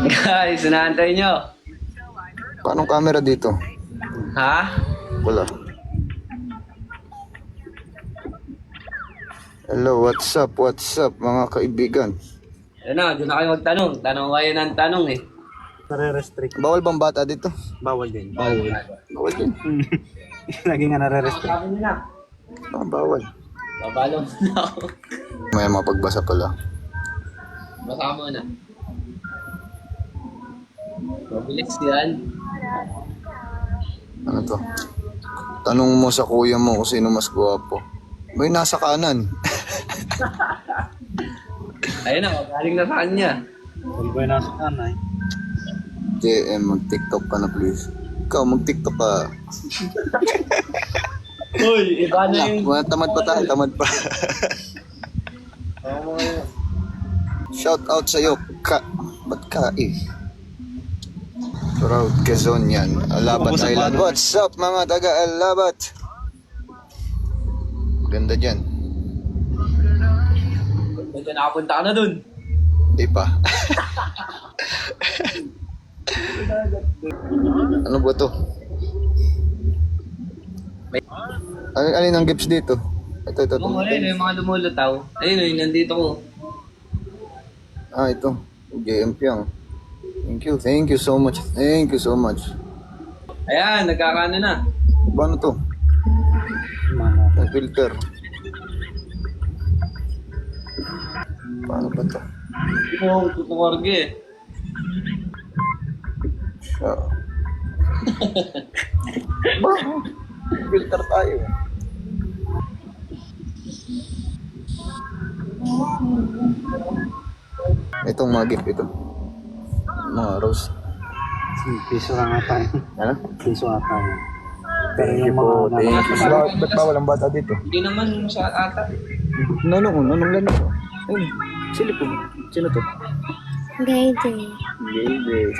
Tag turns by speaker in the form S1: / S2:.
S1: Guys, inaantay nyo.
S2: Paano camera dito?
S1: Ha?
S2: Wala. Hello, what's up? What's up, mga kaibigan?
S1: Yan na, doon na kayo magtanong. Tanong kayo ng tanong eh.
S3: Nare-restrict.
S2: Bawal bang bata dito?
S3: Bawal din.
S1: Bawal.
S2: Bawal din.
S3: Lagi nga nare-restrict.
S1: Sabi nyo na.
S2: Bawal.
S1: Babalo mo na ako.
S2: May mapagbasa pala.
S1: Baka mo na. Mabilis yan.
S2: Ano to? Tanong mo sa kuya mo kung sino mas gwapo. May nasa kanan.
S1: Ayun na, galing na sa kanya.
S3: Hindi ko yung nasa kanay.
S2: JM, mag-tiktok ka na please. Ikaw, mag-tiktok ka.
S1: Uy, iba na yung...
S2: Tamad pa tayo, tamad pa. Shout out sa'yo, ba't ka eh? Proud Quezon yan. Alabat Island. What's up mga taga Alabat? Ganda dyan.
S1: Medyo nakapunta ka na dun.
S2: Di pa. Ano ba to? Alin ang gifts dito? Ito.
S1: Oo, ayun yung mga lumulutaw. Ayun yung nandito ko.
S2: Ah, ito. JM Piang. Thank you so much. Thank you so much.
S1: Ayan, nagkakano na.
S2: Paano to?
S3: Mana.
S2: Ang filter. Paano ba to?
S1: Oo, tutuwarge eh.
S2: Ah. Ba? Filter tayo. Itong mga gift ito. Mga rose.
S3: Piso lang nga tayo.
S2: Ano?
S3: Piso nga tayo. Pero
S2: Thank you
S3: yung
S2: po.
S3: mga
S2: Thank you. Ba't bawal ang bata dito?
S1: Hindi naman sa ata.
S2: Nanong lano to? Ayun. Sino to?
S4: Gayde.
S2: Hindi.